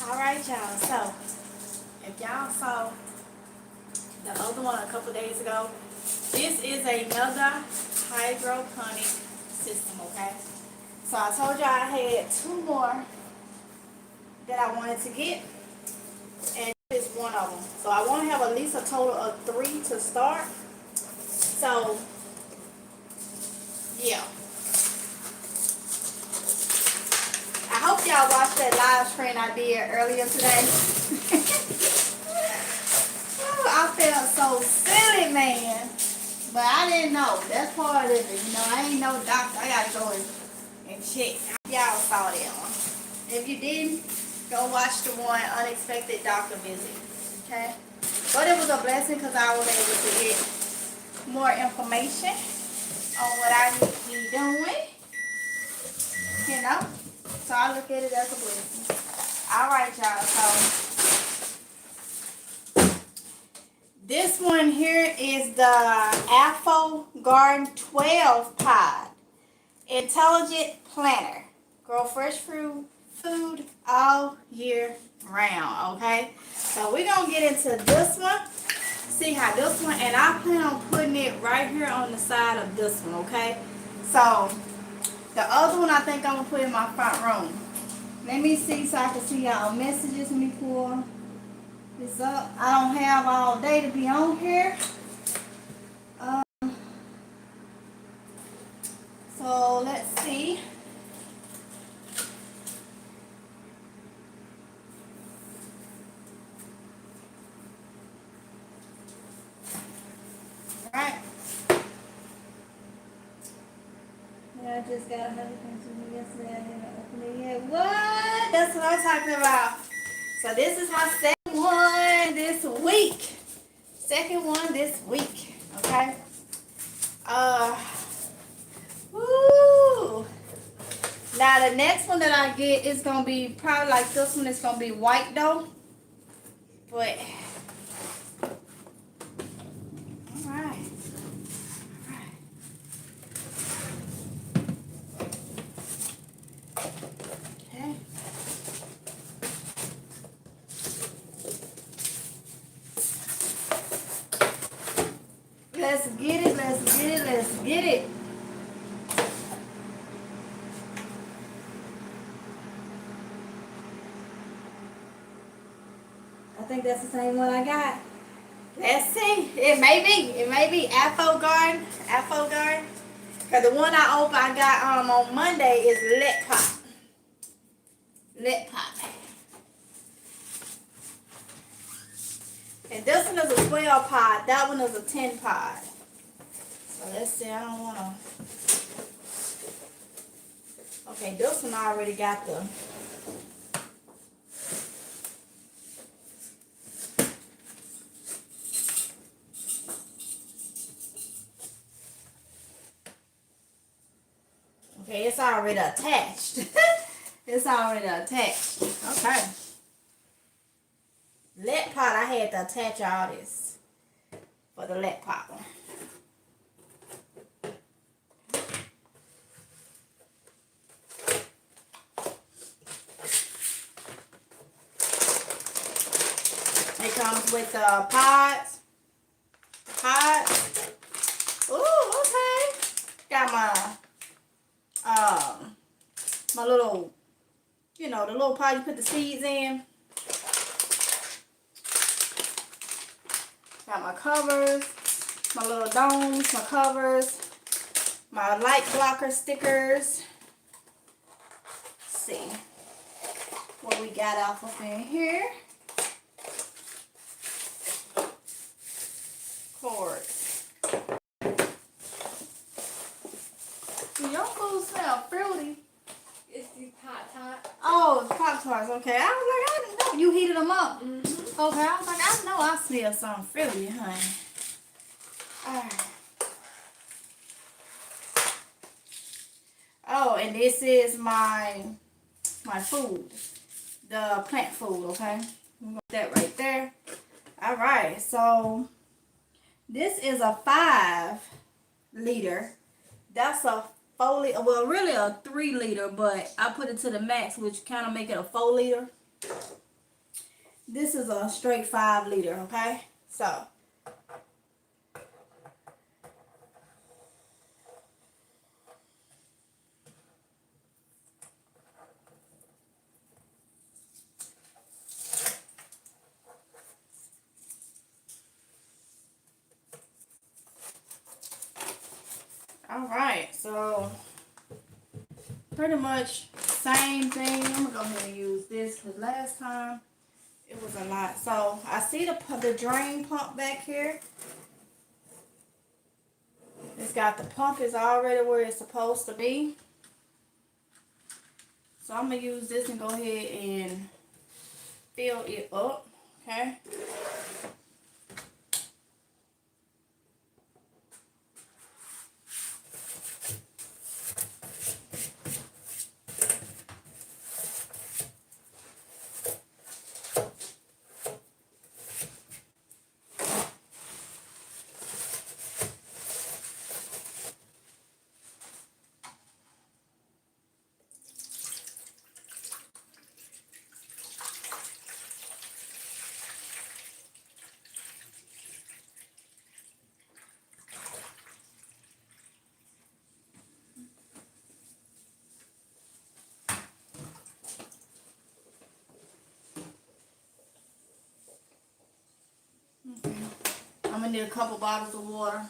Alright y'all, so if y'all saw the other one a couple days ago, this is another hydroponic system, okay? So I told y'all I had two more that I wanted to get, and this is one of them. So I want to have at least a total of 3 to start. So yeah, I hope y'all watched that live stream I did earlier today. I felt so silly, man. But I didn't know. That's part of it. You know, I ain't no doctor. I gotta go and check. Y'all saw that one. If you didn't, go watch the one unexpected doctor visit. Okay? But it was a blessing because I was able to get more information on what I need to be doing. You know? So I look at it as a blessing. Alright, y'all. So this one here is the Afro Garden 12 Pod Intelligent Planter. Grow fresh fruit, food all year round, okay? So we're going to get into this one, see how this one, and I plan on putting it right here on the side of this one, okay? So the other one I think I'm going to put in my front room. Let me see so I can see y'all messages. Let me pull this up. I don't have all day to be on here. So let's see. Alright. Yeah, I just got 100 things to me yesterday. I didn't open it yet. What? That's what I'm talking about. So this is my second one this week. Second one this week. Okay. Woo. Now the next one that I get is gonna be probably like this one. It's gonna be white though. But alright. Okay. Let's get it, let's get it, let's get it. I think that's the same one I got. Let's see. It may be Afro Garden. Afro Garden. Cause the one I got on Monday is Let Pot. Let Pot. And this one is a 12 pod. That one is a 10 pod. So let's see. I don't wanna. Okay, this one I already got the. Okay, it's already attached. It's already attached. Okay. Let pot, I had to attach all this for the let pot one. It comes with the pods. Pods. Ooh, okay. Got my little, you know, the little pot you put the seeds in. Got my covers, my little domes, my covers, my light blocker stickers. Let's see what we got off of in here. Cords. Your food smell fruity. It's these Pop-Tarts. Oh, Pop-Tarts. Okay. I was like, I didn't know you heated them up. Mm-hmm. Okay. I was like, I know I smell something fruity, honey. Alright. Oh, and this is my food. The plant food, okay? I'm gonna put that right there. Alright, so this is a 5 liter. That's a 4 liter, well really a 3 liter, but I put it to the max, which kind of make it a 4 liter. This is a straight 5 liter, okay? So, alright, so pretty much same thing. I'm gonna go ahead and use this because last time it was a lot. So I see the drain pump back here. It's got the pump is already where it's supposed to be. So I'm gonna use this and go ahead and fill it up, okay? I'm gonna need a couple bottles of water.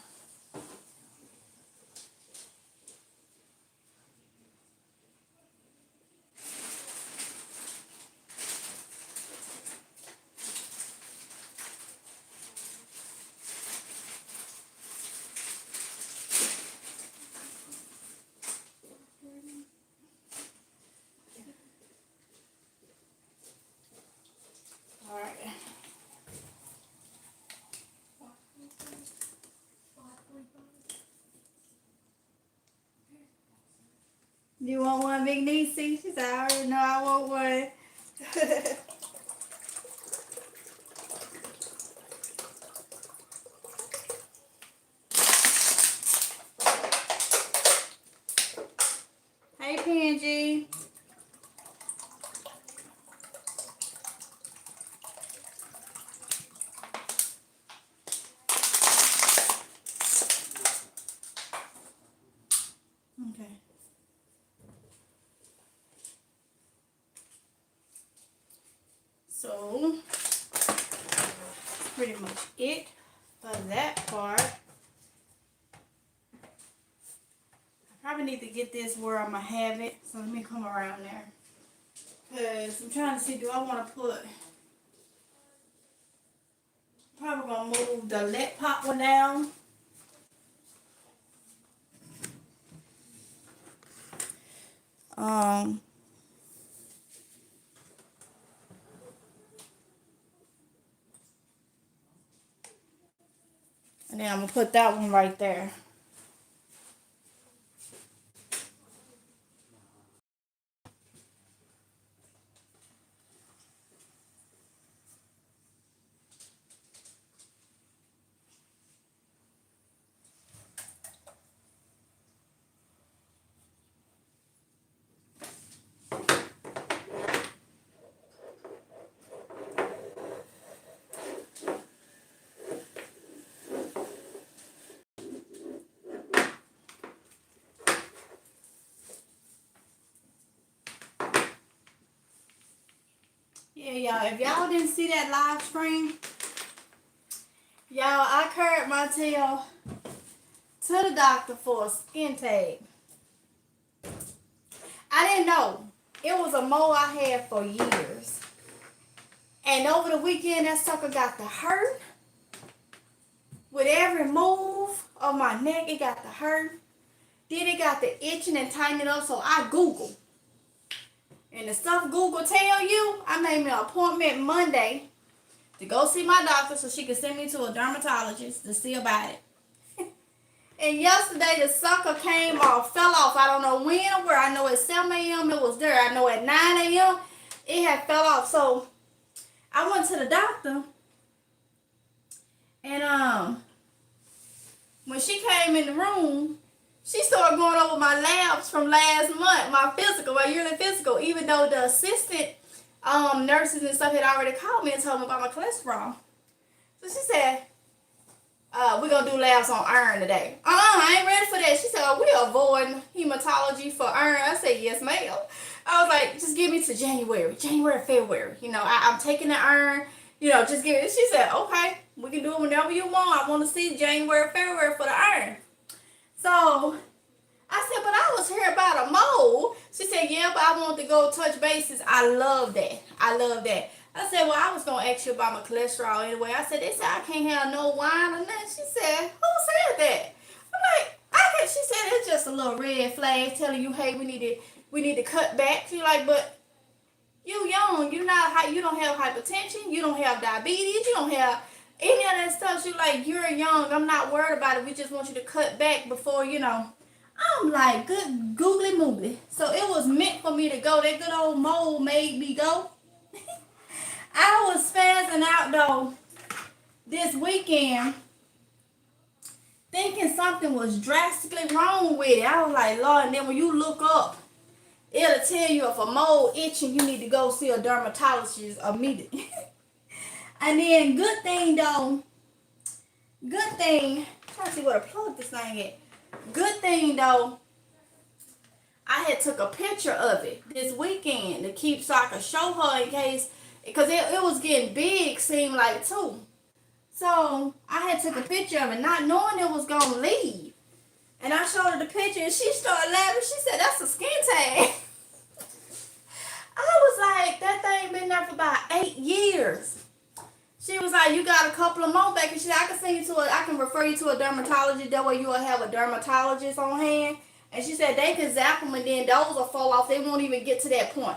Alright. You want one, Big Niecy? She said, I already know I want one. Hey, Pangie. Okay. So, that's pretty much it for that part. I probably need to get this where I'm going to have it. So let me come around there. Because I'm trying to see, do I want to put... Probably going to move the Let Pop one down. And then I'm going to put that one right there. Yeah, y'all, if y'all didn't see that live stream, y'all, I carried my tail to the doctor for a skin tag. I didn't know. It was a mole I had for years. And over the weekend, that sucker got to hurt. With every move of my neck, it got to hurt. Then it got to itching and tightening up, so I Googled. And the stuff Google tell you, I made me an appointment Monday to go see my doctor so she could send me to a dermatologist to see about it. And yesterday the sucker came off, fell off. I don't know when or where. I know at 7 a.m. it was there. I know at 9 a.m. it had fell off. So I went to the doctor, and when she came in the room, she started going over my labs from last month, my physical, my yearly physical, even though the assistant nurses and stuff had already called me and told me about my cholesterol. So she said, we're going to do labs on iron today. I ain't ready for that. She said, we avoiding hematology for iron. I said, yes, ma'am. I was like, just give me to January, February. You know, I'm taking the iron. You know, just give it. She said, okay, we can do it whenever you want. I want to see January, February for the iron. So I said, but I was hearing about a mole. She said, yeah, but I want to go touch bases. I love that. I said, well, I was going to ask you about my cholesterol anyway. I said, they said I can't have no wine or nothing. She said, who said that? I'm like, she said, it's just a little red flag telling you, hey, we need to cut back. She's like, but you young, you don't have hypertension, you don't have diabetes, you don't have any of that stuff. She's like, you're young, I'm not worried about it. We just want you to cut back before, you know. I'm like, good googly moogly. So it was meant for me to go. That good old mole made me go. I was spazzing out though this weekend thinking something was drastically wrong with it. I was like, Lord, and then when you look up, it'll tell you if a mole itching, you need to go see a dermatologist immediately. And then good thing, trying to see where to plug this thing at. Good thing though, I had took a picture of it this weekend to keep so I could show her in case, because it was getting big, seemed like too. So I had took a picture of it, not knowing it was gonna leave. And I showed her the picture and she started laughing. She said, that's a skin tag. I was like, that thing been there for about 8 years. She was like, you got a couple of more back. And she said, I can refer you to a dermatologist. That way you will have a dermatologist on hand. And she said they can zap them and then those will fall off. They won't even get to that point.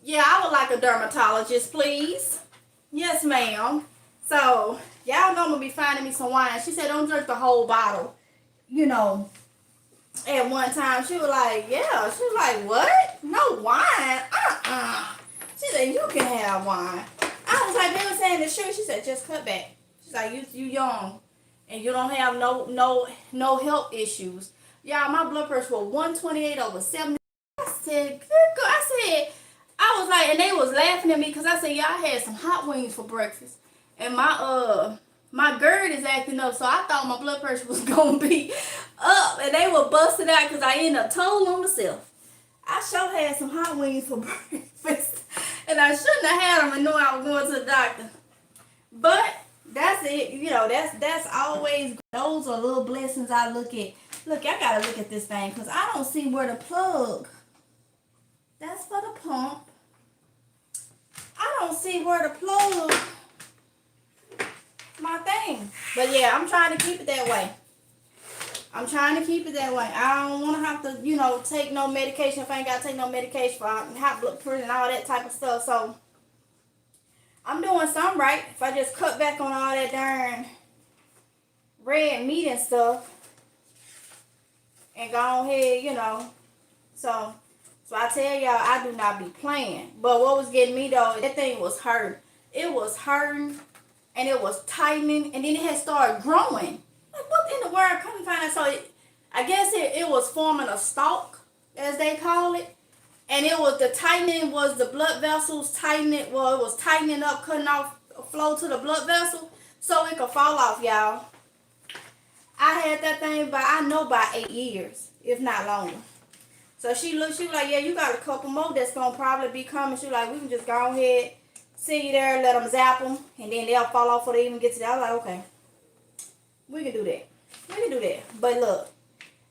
Yeah, I would like a dermatologist, please. Yes, ma'am. So, y'all know I'm going to be finding me some wine. She said, don't drink the whole bottle, you know, at one time. She was like, yeah. She was like, what? No wine? She said, you can have wine. I was like, they were saying the sugar. She said, just cut back. She's like, you young and you don't have no health issues. Y'all, my blood pressure was 128/70. I said, good girl. I was like, and they was laughing at me because I said, yeah, I had some hot wings for breakfast. And my GERD is acting up, so I thought my blood pressure was gonna be up, and they were busted out because I ended up told on myself. I sure had some hot wings for breakfast, and I shouldn't have had them and knew I was going to the doctor. But that's it, you know. That's always, those are little blessings I look at. Look, I gotta look at this thing because I don't see where to plug. That's for the pump. I don't see where to plug my thing. But yeah, I'm trying to keep it that way. I don't want to have to, you know, take no medication if I ain't got to take no medication for high blood pressure and all that type of stuff. So I'm doing something right if I just cut back on all that darn red meat and stuff and go ahead, you know. So I tell y'all, I do not be playing. But what was getting me though, that thing was hurt. It was hurting and it was tightening and then it had started growing. Like, what in the world? I couldn't find it. So I guess it was forming a stalk, as they call it. And it was, the tightening was the blood vessels tightening. Well, it was tightening up, cutting off flow to the blood vessel so it could fall off, y'all. I had that thing I know by 8 years, if not longer. So she was like, yeah, you got a couple more that's going to probably be coming. She was like, we can just go ahead, see you there, let them zap them, and then they'll fall off before they even get to that. I was like, okay, we can do that. But look,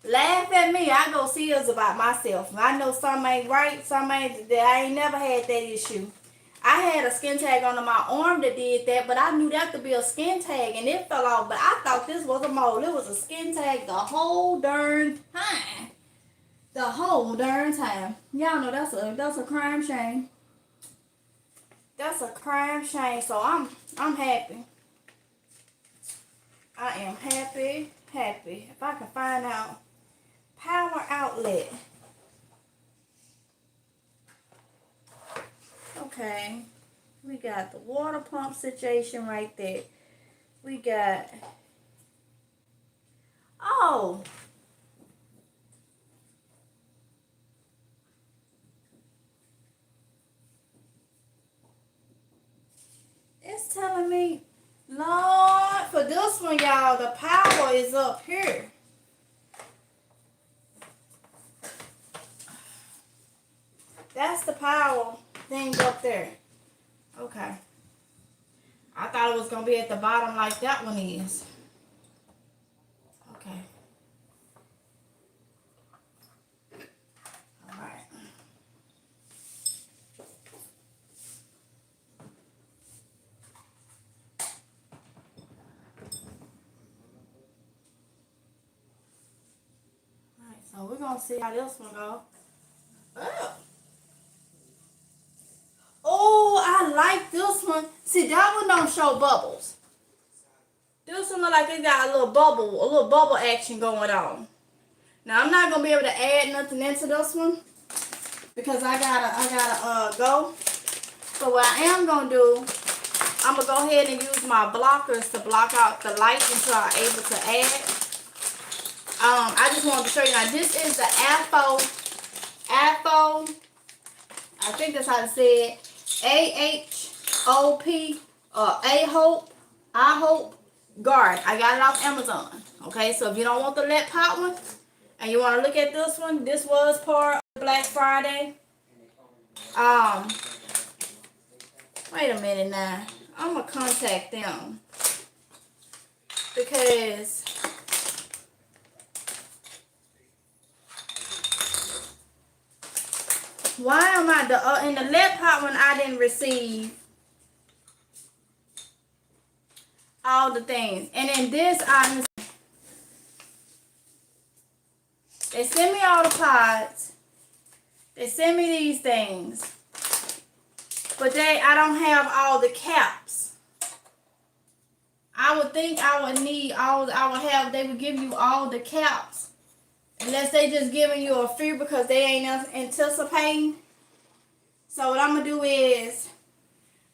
laugh at me. I go serious about myself. I know something ain't right, I ain't never had that issue. I had a skin tag under my arm that did that, but I knew that to be a skin tag, and it fell off. But I thought this was a mole. It was a skin tag the whole darn time. Y'all know that's a crime shame. That's a crime shame. So I'm happy. I am happy. If I can find out power outlet. Okay. We got the water pump situation right there. We got, oh, one, y'all, the power is up here. That's the power thing up there. Okay. I thought it was going to be at the bottom like that one is. Okay. All right. All right, so we're going to see how this one goes. Oh, I like this one. See, that one don't show bubbles. This one look like it got a little bubble action going on. Now I'm not gonna be able to add nothing into this one because I gotta go. So what I am gonna do, I'm gonna go ahead and use my blockers to block out the light until I'm able to add. I just wanted to show you now. This is the AFO. I think that's how to say it. AHOP I hope guard. I got it off Amazon. Okay, so if you don't want the lead pot one and you want to look at this one, this was part of Black Friday. Wait a minute now. I'm gonna contact them because why am I in the lead pot one? I didn't receive all the things, and in this they send me all the pods. They send me these things, but I don't have all the caps. I would think I would need they would give you all the caps. Unless they just giving you a few because they ain't anticipating. So what I'm going to do is,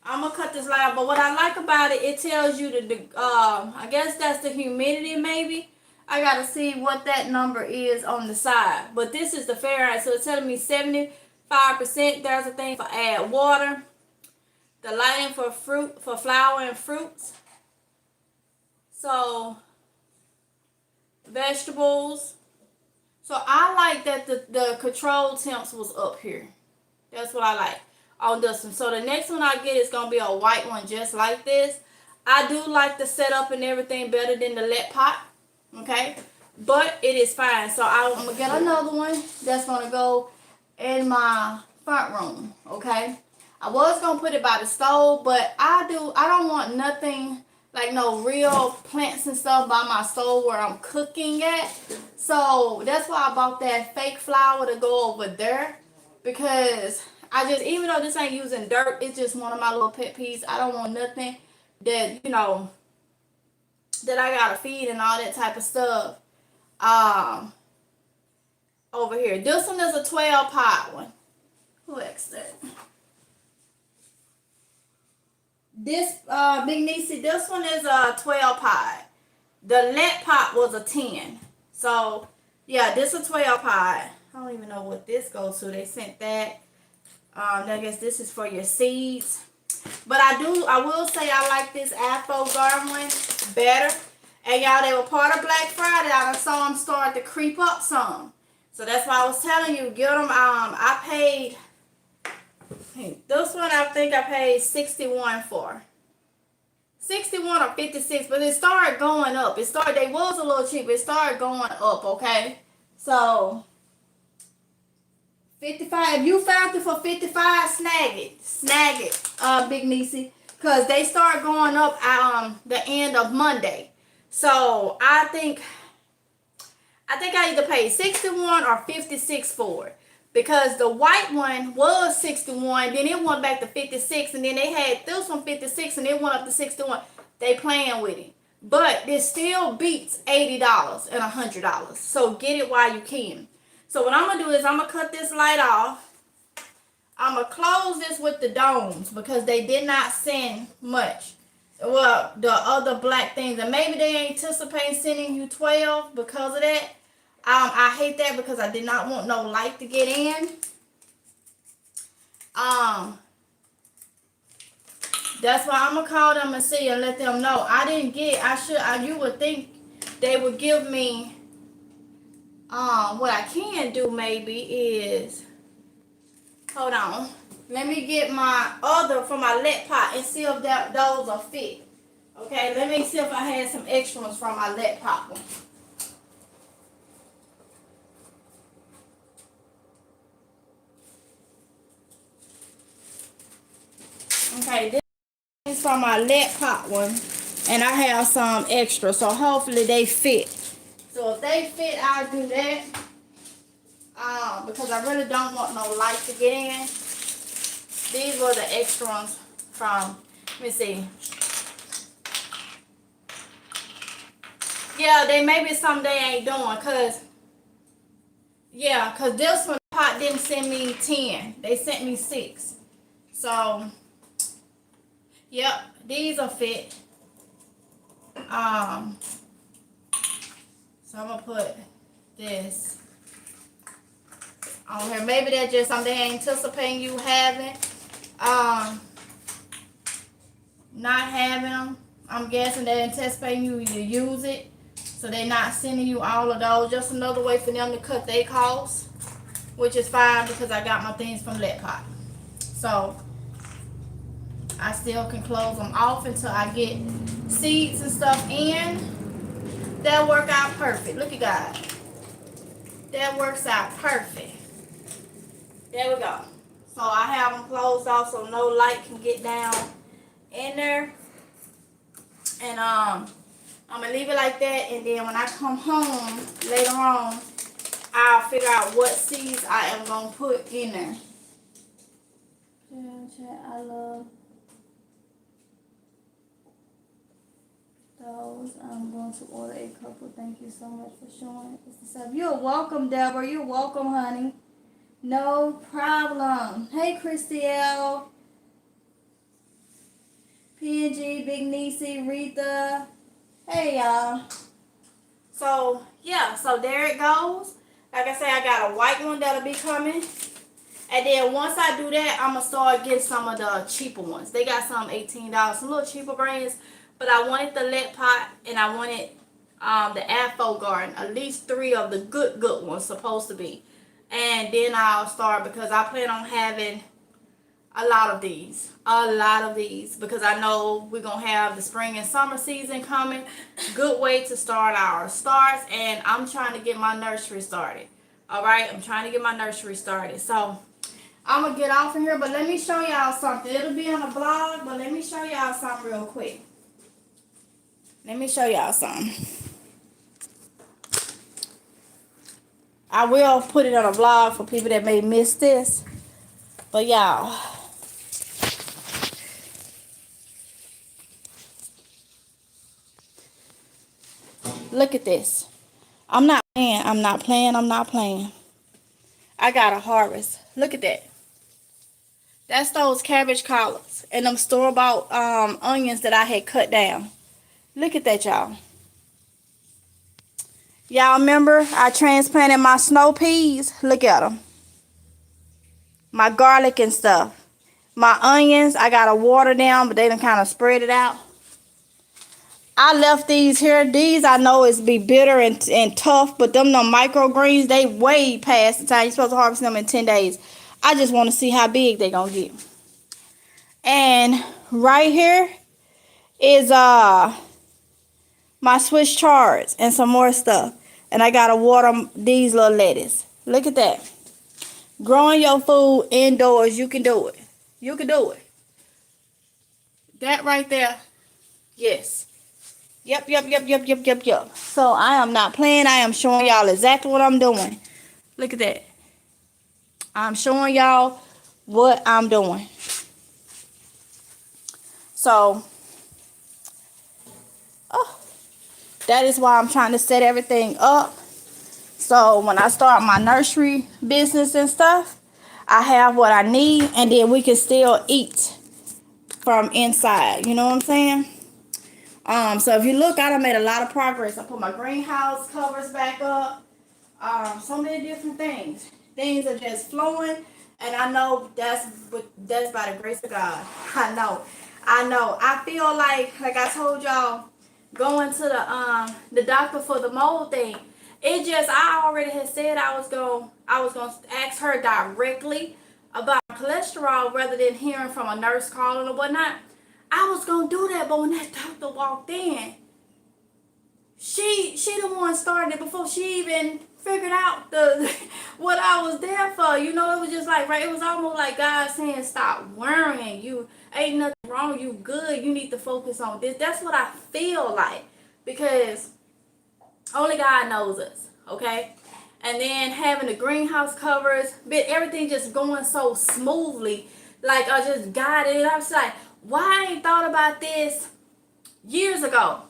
I'm going to cut this light off. But what I like about it, it tells you I guess that's the humidity maybe. I got to see what that number is on the side. But this is the Fahrenheit. So it's telling me 75%. There's a thing for add water. The lighting for flower and fruits. So, vegetables. So I like that the control temps was up here. That's what I like on this one. So the next one I get is going to be a white one just like this. I do like the setup and everything better than the lead pot. Okay. But it is fine. So I'm going to get another one that's going to go in my front room. Okay. I was going to put it by the stove, but I don't want nothing like no real plants and stuff by my stove where I'm cooking at. So that's why I bought that fake flower to go over there. Because even though this ain't using dirt, it's just one of my little pet peeves. I don't want nothing that, that I gotta feed and all that type of stuff. Over here. This one is a 12 pot one. Who asked that? This Big Niecy, this one is a 12 pot. The lead pot was a 10. So yeah, this is a 12 pot. I don't even know what this goes to. They sent that. I guess this is for your seeds. But I will say I like this Afro Garden one better. And y'all, they were part of Black Friday. I saw them start to creep up some. So that's why I was telling you, get them. I paid, this one I think I paid 61 for. 61 or 56, but it started going up. They was a little cheap, but it started going up, okay? So 55, if you found it for 55, snag it, Big Niecy, because they start going up the end of Monday. So I think I either paid 61 or 56 for it, because the white one was 61, then it went back to 56, and then they had this one 56, and it went up to 61. They playing with it, but this still beats $80 and $100. So get it while you can. So what I'm going to do is I'm going to cut this light off. I'm going to close this with the domes because they did not send much. Well, the other black things. And maybe they anticipate sending you 12 because of that. I hate that because I did not want no light to get in. That's why I'm gonna call them and see and let them know. I didn't get. You would think they would give me. What I can do maybe is, hold on. Let me get my other for my lead pot and see if those are fit. Okay, let me see if I had some extra ones from my lead pot one. Okay, this is from my lead pot one, and I have some extra, so hopefully they fit. So if they fit, I'll do that. Because I really don't want no light to get in. These were the extra ones from, let me see. Yeah, they maybe something they ain't doing, cause this one pot didn't send me 10. They sent me 6. So, yep, these are fit. So I'm gonna put this on here. Maybe that's just something they anticipating you having. Not having them. I'm guessing they're anticipating you to use it. So they're not sending you all of those. Just another way for them to cut their costs. Which is fine because I got my things from Lead Pot. So I still can close them off until I get seeds and stuff in. That work out perfect. Look at God. That works out perfect. There we go. So I have them closed off so no light can get down in there. And I'm gonna leave it like that, and then when I come home later on, I'll figure out what seeds I am gonna put in there. I love those. I'm going to order a couple. Thank you so much for showing us. You're welcome, Deborah. You're welcome, honey. No problem. Hey, Christiel. PNG, Big Niecy, Retha. Hey, y'all. So, yeah. So, there it goes. Like I say, I got a white one that'll be coming. And then once I do that, I'm going to start getting some of the cheaper ones. They got some $18, some little cheaper brands. But I wanted the lead pot and I wanted the Afro Garden. At least 3 of the good ones supposed to be. And then I'll start because I plan on having a lot of these. Because I know we're going to have the spring and summer season coming. Good way to start our starts. And I'm trying to get my nursery started. Alright, I'm trying to get my nursery started. So, I'm going to get off of here. But let me show y'all something. It'll be on a blog. But let me show y'all something real quick. Let me show y'all something. I will put it on a vlog for people that may miss this. But y'all, look at this. I'm not playing. I got a harvest. Look at that. That's those cabbage collards and them store-bought onions that I had cut down. Look at that, y'all. Y'all remember I transplanted my snow peas? Look at them. My garlic and stuff. My onions, I got to water them, but they done kind of spread it out. I left these here. These I know is be bitter and tough, but them microgreens, they way past the time. You're supposed to harvest them in 10 days. I just want to see how big they going to get. And right here is my Swiss chards and some more stuff. And I got to water these little lettuce. Look at that. Growing your food indoors, you can do it. You can do it. That right there, yes. Yep. So I am not playing. I am showing y'all exactly what I'm doing. Look at that. I'm showing y'all what I'm doing. So, that is why I'm trying to set everything up. So when I start my nursery business and stuff, I have what I need, and then we can still eat from inside. You know what I'm saying? So if you look, I done made a lot of progress. I put my greenhouse covers back up. So many different things. Things are just flowing, and I know that's by the grace of God. I know. I know. I feel like I told y'all, going to the doctor for the mold thing. It just, I already had said I was gonna ask her directly about cholesterol rather than hearing from a nurse calling or whatnot. I was gonna do that, but when that doctor walked in, she the one started it before she even figured out the what I was there for. You know, it was just like, right, it was almost like God saying, stop worrying. You ain't nothing wrong, you good, you need to focus on this. That's what I feel like, because only God knows us, okay? And then having the greenhouse covers, everything just going so smoothly, like I just got it. I was like, why I ain't thought about this years ago?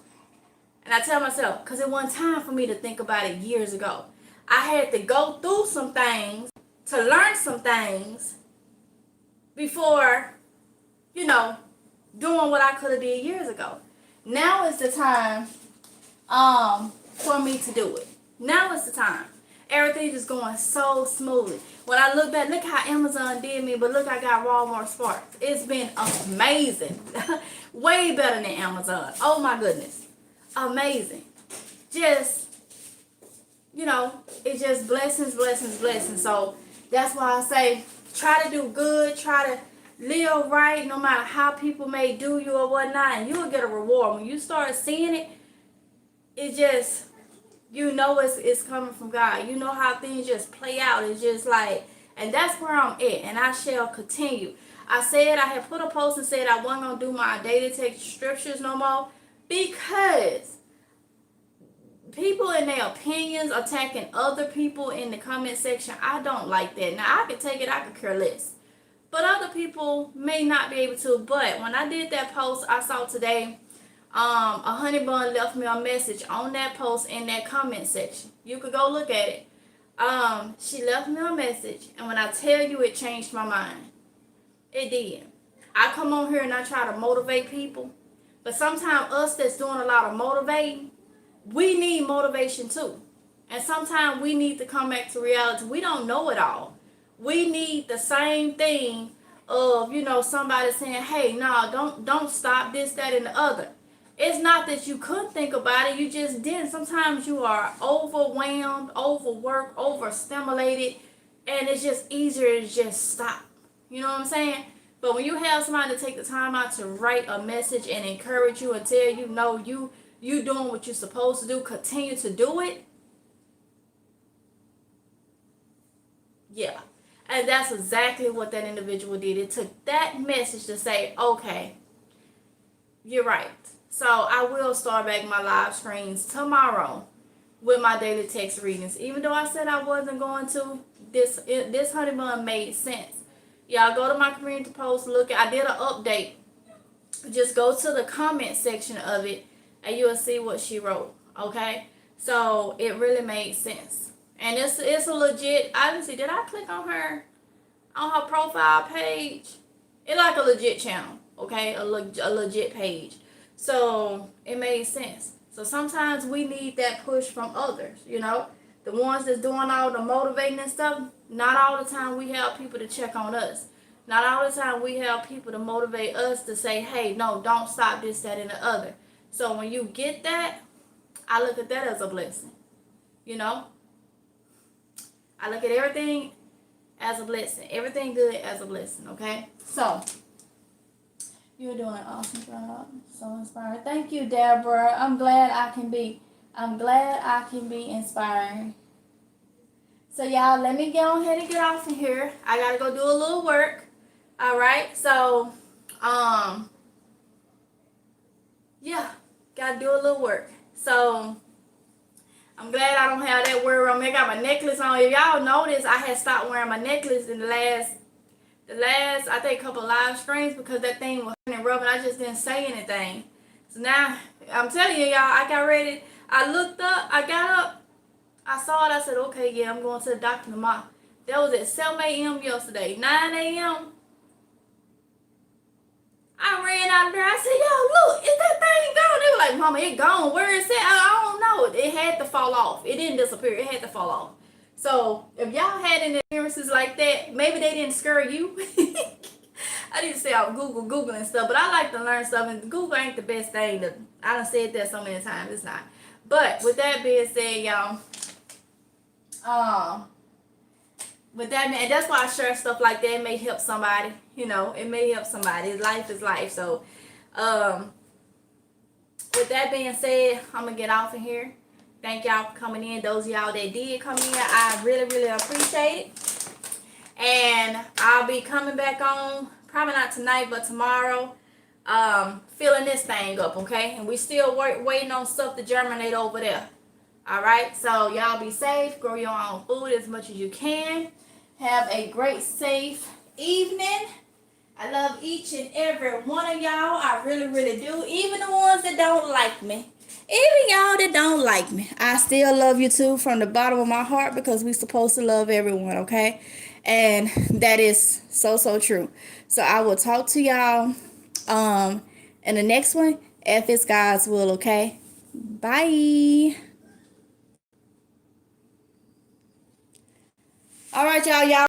And I tell myself, because it wasn't time for me to think about it years ago. I had to go through some things to learn some things before, you know, doing what I could have did years ago. Now is the time for me to do it. Now is the time. Everything just going so smoothly. When I look back, look how Amazon did me, but look, I got Walmart Sparks. It's been amazing. Way better than Amazon. Oh my goodness. Amazing. Just, you know, it's just blessings, blessings, blessings. So that's why I say, try to do good, try to live right, no matter how people may do you or whatnot, and you will get a reward. When you start seeing it, it just, you know, it's coming from God. You know how things just play out. It's just like, and that's where I'm at, and I shall continue. I said, I had put a post and said I wasn't going to do my daily text scriptures no more, because people in their opinions attacking other people in the comment section, I don't like that. Now, I could take it, I could care less. But other people may not be able to. But when I did that post I saw today, a honey bun left me a message on that post in that comment section. You could go look at it. She left me a message, and when I tell you, it changed my mind. It did. I come on here and I try to motivate people, but sometimes us that's doing a lot of motivating, we need motivation too. And sometimes we need to come back to reality. We don't know it all. We need the same thing of, you know, somebody saying, hey, no, don't stop this, that, and the other. It's not that you couldn't think about it, you just didn't. Sometimes you are overwhelmed, overworked, overstimulated, and it's just easier to just stop. You know what I'm saying? But when you have somebody to take the time out to write a message and encourage you and tell you, no, you doing what you're supposed to do, continue to do it. Yeah. And that's exactly what that individual did. It took that message to say, okay, you're right. So I will start back my live streams tomorrow with my daily text readings. Even though I said I wasn't going to, this honey bun made sense. Y'all go to my community post, look at, I did an update. Just go to the comment section of it and you'll see what she wrote. Okay? So it really made sense. And it's a legit, obviously, did I click on her profile page? It's like a legit channel, okay? A legit page. So it made sense. So sometimes we need that push from others, you know? The ones that's doing all the motivating and stuff, not all the time we have people to check on us. Not all the time we have people to motivate us to say, hey, no, don't stop this, that, and the other. So when you get that, I look at that as a blessing, you know? I look at everything as a blessing. Everything good as a blessing, okay? So, you're doing an awesome job. So inspired. Thank you, Deborah. I'm glad I can be inspired. So, y'all, let me get on ahead and get off of here. I got to go do a little work. All right? So, yeah, got to do a little work. So, I'm glad I don't have that worry on me. I got my necklace on. If y'all notice, I had stopped wearing my necklace in the last I think couple live streams because that thing was rubbing. I just didn't say anything. So now I'm telling you, y'all, I got ready. I looked up, I got up, I saw it, I said, okay, yeah, I'm going to the doctor tomorrow. That was at 7 a.m. yesterday. 9 a.m. I ran out of there. I said, yo, look, is that thing gone? They were like, mama, it gone. Where is it? I don't know. It had to fall off. It didn't disappear. It had to fall off. So if y'all had any experiences like that, maybe they didn't scare you. I need to say I'm Googling stuff, but I like to learn stuff, and Google ain't the best thing. I done said that so many times, it's not. But with that being said, y'all, with that, man, that's why I share stuff like that. It may help somebody, you know, it may help somebody. Life is life. So, with that being said, I'm gonna get off of here. Thank y'all for coming in. Those of y'all that did come in, I really, really appreciate it. And I'll be coming back on, probably not tonight, but tomorrow, filling this thing up, okay? And we still waiting on stuff to germinate over there. All right, so y'all be safe. Grow your own food as much as you can. Have a great, safe evening. I love each and every one of y'all. I really, really do. Even the ones that don't like me. Even y'all that don't like me. I still love you too from the bottom of my heart, because we're supposed to love everyone, okay? And that is so, so true. So I will talk to y'all in the next one, if it's God's will, okay? Bye. All right, y'all.